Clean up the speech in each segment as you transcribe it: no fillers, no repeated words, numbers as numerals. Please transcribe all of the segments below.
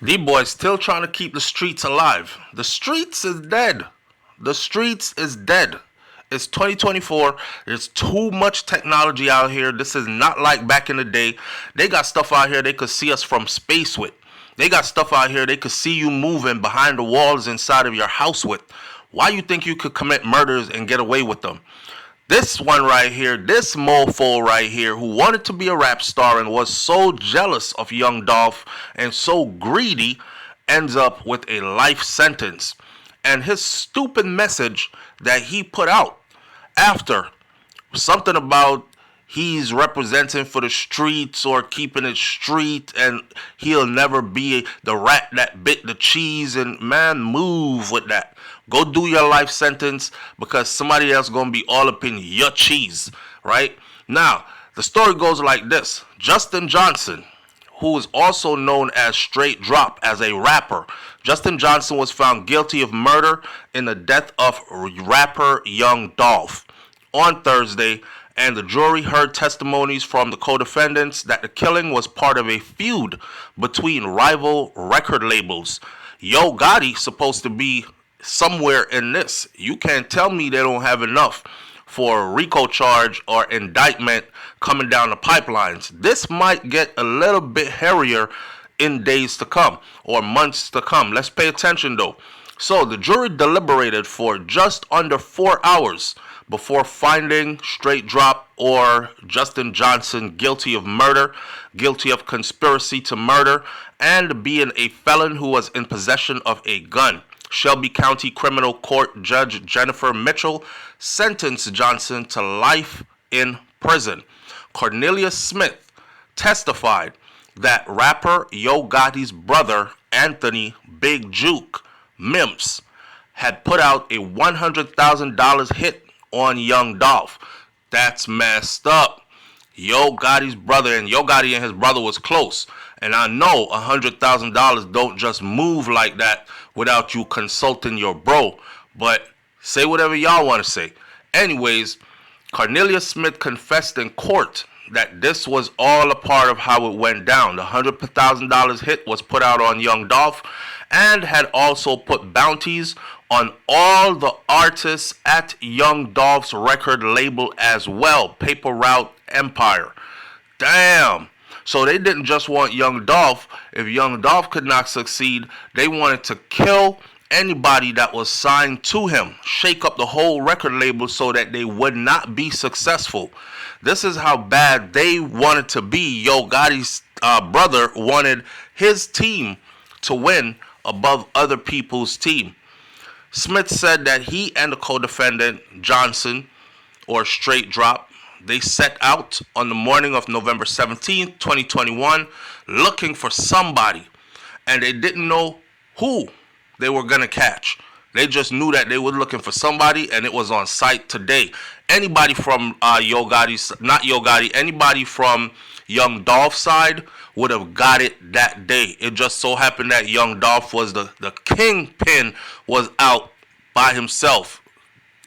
D-Boy still trying to keep the streets alive. The streets is dead. The streets is dead. It's 2024. There's too much technology out here. This is not like back in the day. They got stuff out here they could see us from space with. They got stuff out here they could see you moving behind the walls inside of your house with. Why you think you could commit murders and get away with them? This one right here, this mofo right here, who wanted to be a rap star and was so jealous of Young Dolph and so greedy, ends up with a life sentence. And his stupid message that he put out after something about he's representing for the streets or keeping it street and he'll never be the rat that bit the cheese, and man, move with that. Go do your life sentence because somebody else gonna be all up in your cheese, right? Now, the story goes like this. Justin Johnson, who is also known as Straight Drop as a rapper. Justin Johnson was found guilty of murder in the death of rapper Young Dolph on Thursday, and the jury heard testimonies from the co-defendants that the killing was part of a feud between rival record labels. Yo Gotti supposed to be somewhere in this. You can't tell me they don't have enough for a RICO charge or indictment coming down the pipelines. This might get a little bit hairier in days to come or months to come. Let's pay attention though. So the jury deliberated for just under 4 hours before finding Straight Drop or Justin Johnson guilty of murder, guilty of conspiracy to murder, and being a felon who was in possession of a gun. Shelby County Criminal Court Judge Jennifer Mitchell sentenced Johnson to life in prison. Cornelius Smith testified that rapper Yo Gotti's brother, Anthony Big Juke Mims, had put out a $100,000 hit on Young Dolph. That's messed up. Yo Gotti's brother, and Yo Gotti and his brother was close. And I know $100,000 don't just move like that without you consulting your bro. But say whatever y'all want to say. Anyways, Cornelius Smith confessed in court that this was all a part of how it went down. The $100,000 hit was put out on Young Dolph and had also put bounties on all the artists at Young Dolph's record label as well, Paper Route Empire. Damn. So they didn't just want Young Dolph. If Young Dolph could not succeed, they wanted to kill anybody that was signed to him, shake up the whole record label so that they would not be successful. This is how bad they wanted to be. Yo Gotti's brother wanted his team to win above other people's team. Smith said that he and the co-defendant Johnson, or Straight Drop, they set out on the morning of November 17th, 2021, looking for somebody. And they didn't know who they were going to catch. They just knew that they were looking for somebody, and it was on site today. Anybody from Yo Gotti's, not Yo Gotti, anybody from Young Dolph's side would have got it that day. It just so happened that Young Dolph was the kingpin, was out by himself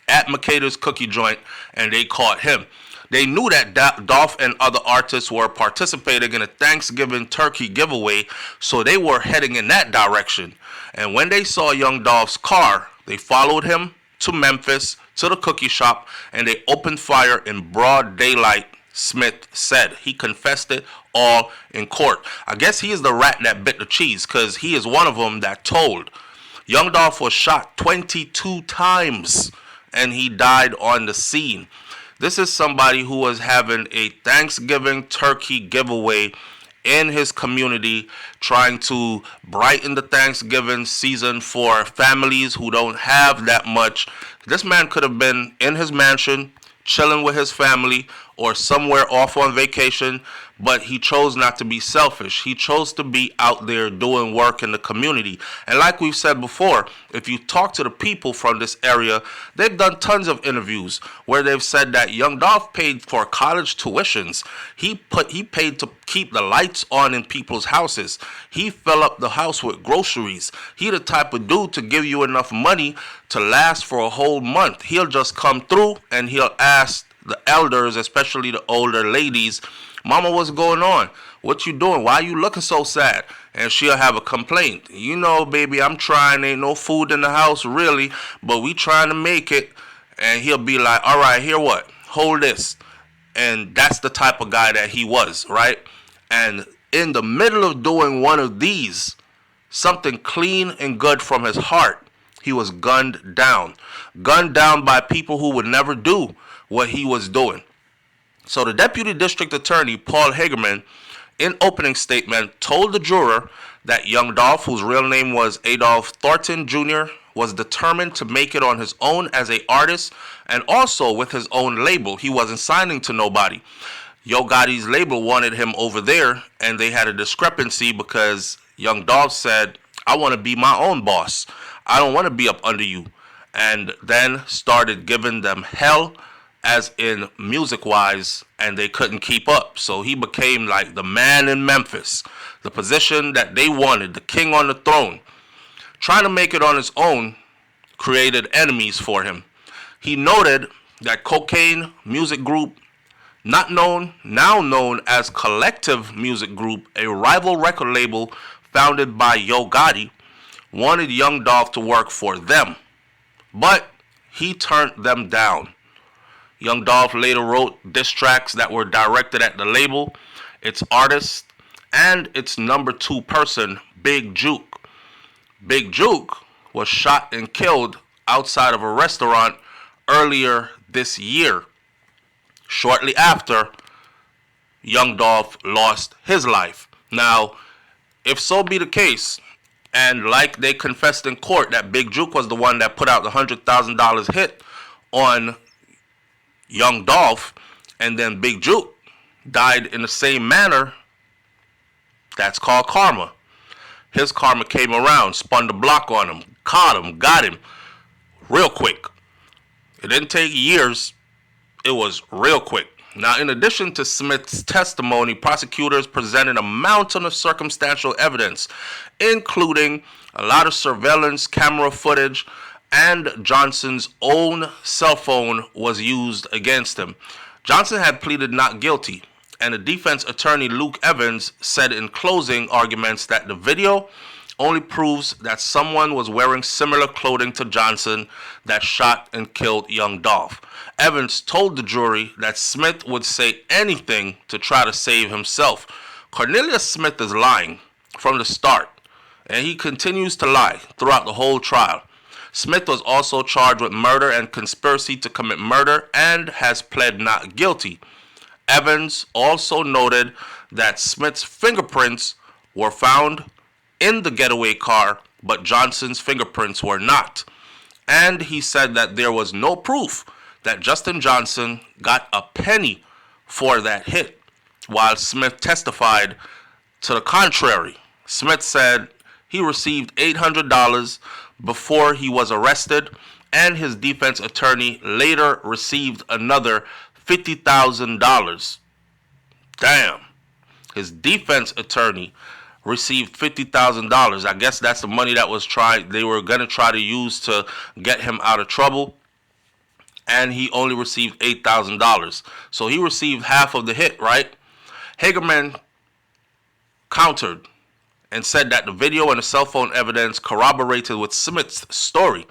at Makeda's cookie joint, and they caught him. They knew that Dolph and other artists were participating in a Thanksgiving turkey giveaway, so they were heading in that direction. And when they saw Young Dolph's car, they followed him to Memphis, to the cookie shop, and they opened fire in broad daylight, Smith said. He confessed it all in court. I guess he is the rat that bit the cheese, because he is one of them that told. Young Dolph was shot 22 times, and he died on the scene. This is somebody who was having a Thanksgiving turkey giveaway in his community, trying to brighten the Thanksgiving season for families who don't have that much. This man could have been in his mansion, chilling with his family, or somewhere off on vacation, but he chose not to be selfish. He chose to be out there doing work in the community. And like we've said before, if you talk to the people from this area, they've done tons of interviews where they've said that Young Dolph paid for college tuitions. He paid to keep the lights on in people's houses. He fill up the house with groceries. He the type of dude to give you enough money to last for a whole month. He'll just come through and he'll ask the elders, especially the older ladies, Mama, what's going on? What you doing? Why you looking so sad? And she'll have a complaint. You know, baby, I'm trying. Ain't no food in the house, really, but we trying to make it. And he'll be like, all right, here what? Hold this. And that's the type of guy that he was, right? And in the middle of doing one of these, something clean and good from his heart, he was gunned down. Gunned down by people who would never do what he was doing. So the Deputy District Attorney, Paul Hagerman, in opening statement, told the juror that Young Dolph, whose real name was Adolph Thornton Jr., was determined to make it on his own as an artist and also with his own label. He wasn't signing to nobody. Yo Gotti's label wanted him over there, and they had a discrepancy because Young Dolph said, I want to be my own boss. I don't want to be up under you. And then started giving them hell, as in music-wise, and they couldn't keep up. So he became like the man in Memphis, the position that they wanted, the king on the throne. Trying to make it on his own created enemies for him. He noted that Cocaine Music Group, now known as Collective Music Group, a rival record label founded by Yo Gotti, wanted Young Dolph to work for them, but he turned them down. Young Dolph later wrote diss tracks that were directed at the label, its artist, and its number 2 person, Big Juke. Big Juke was shot and killed outside of a restaurant earlier this year, shortly after Young Dolph lost his life. Now, if so be the case, and like they confessed in court that Big Juke was the one that put out the $100,000 hit on Young Dolph, and then Big Juke died in the same manner, that's called karma. His karma came around, spun the block on him, caught him, got him real quick. It didn't take years. It was real quick. Now, in addition to Smith's testimony, prosecutors presented a mountain of circumstantial evidence, including a lot of surveillance camera footage, and Johnson's own cell phone was used against him. Johnson had pleaded not guilty, and the defense attorney Luke Evans said in closing arguments that the video only proves that someone was wearing similar clothing to Johnson that shot and killed Young Dolph. Evans told the jury that Smith would say anything to try to save himself. Cornelius Smith is lying from the start, and he continues to lie throughout the whole trial. Smith was also charged with murder and conspiracy to commit murder and has pled not guilty. Evans also noted that Smith's fingerprints were found in the getaway car, but Johnson's fingerprints were not. And he said that there was no proof that Justin Johnson got a penny for that hit, while Smith testified to the contrary. Smith said he received $800 before he was arrested, and his defense attorney later received another $50,000. Damn. His defense attorney received $50,000. I guess that's the money that they were going to try to use to get him out of trouble. And he only received $8,000. So he received half of the hit, right? Hagerman countered and said that the video and the cell phone evidence corroborated with Smith's story.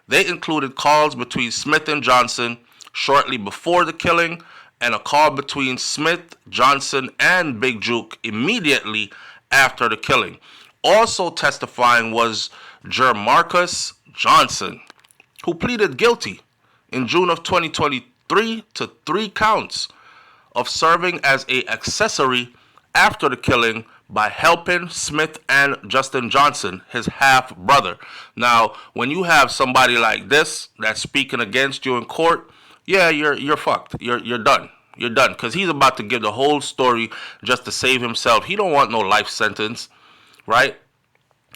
They included calls between Smith and Johnson shortly before the killing, and a call between Smith, Johnson, and Big Juke immediately after the killing. Also testifying was Jermarcus Johnson, who pleaded guilty in June of 2023 to 3 counts of serving as an accessory after the killing by helping Smith and Justin Johnson, his half-brother. Now, when you have somebody like this that's speaking against you in court, yeah, you're fucked. You're done. You're done, because he's about to give the whole story just to save himself. He don't want no life sentence, right?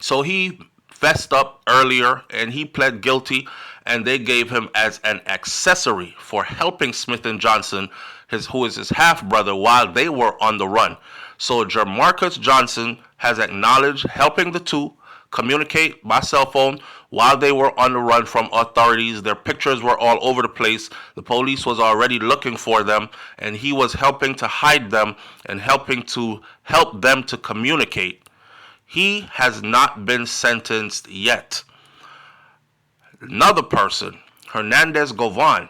So he fessed up earlier, and he pled guilty, and they gave him as an accessory for helping Smith and Johnson, who is his half-brother, while they were on the run. So Jermarcus Johnson has acknowledged helping the two, communicate by cell phone while they were on the run from authorities. Their pictures were all over the place. The police was already looking for them, and he was helping to hide them and helping to help them to communicate. He has not been sentenced yet. Another person, Hernandez Govan,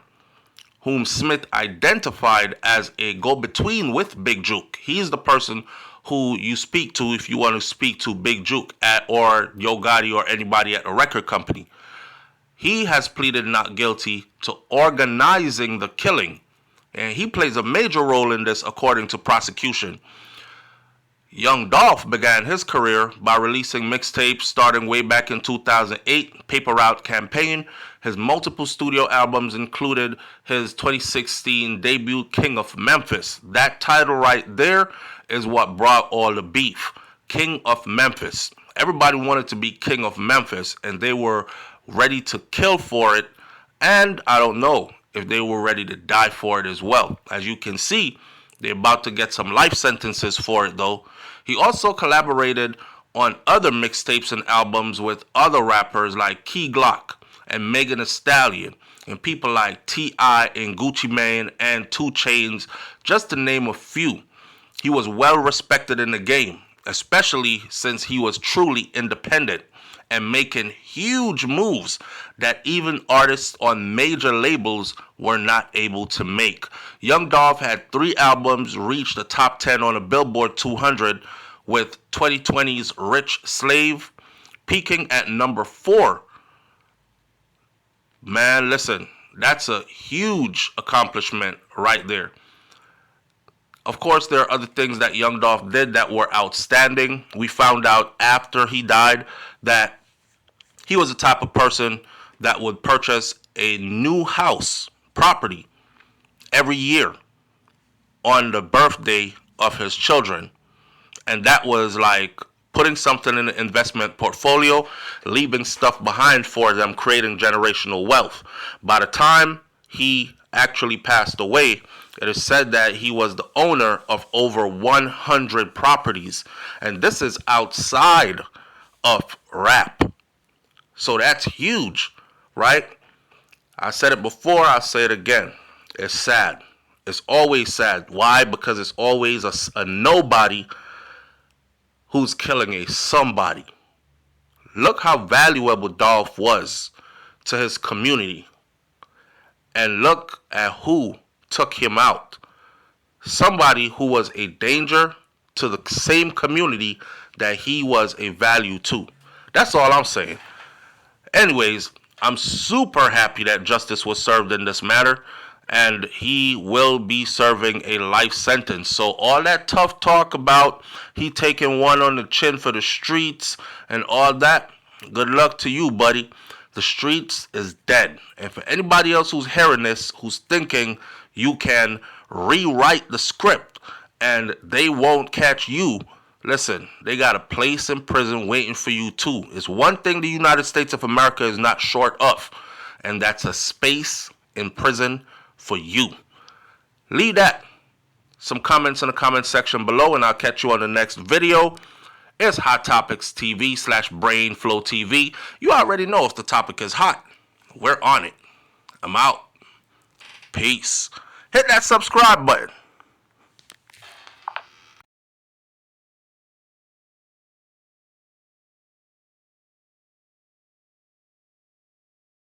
whom Smith identified as a go-between with Big Juke. He's the person who you speak to if you want to speak to Big Juke or Yo Gotti or anybody at a record company. He has pleaded not guilty to organizing the killing, and he plays a major role in this according to prosecution. Young Dolph began his career by releasing mixtapes starting way back in 2008, Paper Route Campaign. His multiple studio albums included his 2016 debut, King of Memphis. That title right there is what brought all the beef. King of Memphis. Everybody wanted to be King of Memphis, and they were ready to kill for it, and I don't know if they were ready to die for it as well. As you can see, they're about to get some life sentences for it, though. He also collaborated on other mixtapes and albums with other rappers like Key Glock and Megan Thee Stallion, and people like T.I. and Gucci Mane and 2 Chainz, just to name a few. He was well respected in the game, especially since he was truly independent and making huge moves that even artists on major labels were not able to make. Young Dolph had 3 albums reach the top 10 on the Billboard 200, with 2020's Rich Slave peaking at number 4. Man, listen, that's a huge accomplishment right there. Of course, there are other things that Young Dolph did that were outstanding. We found out after he died that he was the type of person that would purchase a new house, property, every year on the birthday of his children. And that was like putting something in the investment portfolio, leaving stuff behind for them, creating generational wealth. By the time he actually passed away, it is said that he was the owner of over 100 properties. And this is outside of rap. So that's huge, right? I said it before, I'll say it again. It's sad. It's always sad. Why? Because it's always a nobody who's killing a somebody. Look how valuable Dolph was to his community. And look at who took him out. Somebody who was a danger to the same community that he was a value to. That's all I'm saying. Anyways, I'm super happy that justice was served in this matter, and he will be serving a life sentence. So all that tough talk about he taking one on the chin for the streets and all that, good luck to you, buddy. The streets is dead. And for anybody else who's hearing this, who's thinking you can rewrite the script and they won't catch you, listen, they got a place in prison waiting for you too. It's one thing the United States of America is not short of, and that's a space in prison for you. Leave that. Some comments in the comment section below, and I'll catch you on the next video. It's Hot Topics TV /BrainFLoTv. You already know if the topic is hot. We're on it. I'm out. Peace. Hit that subscribe button.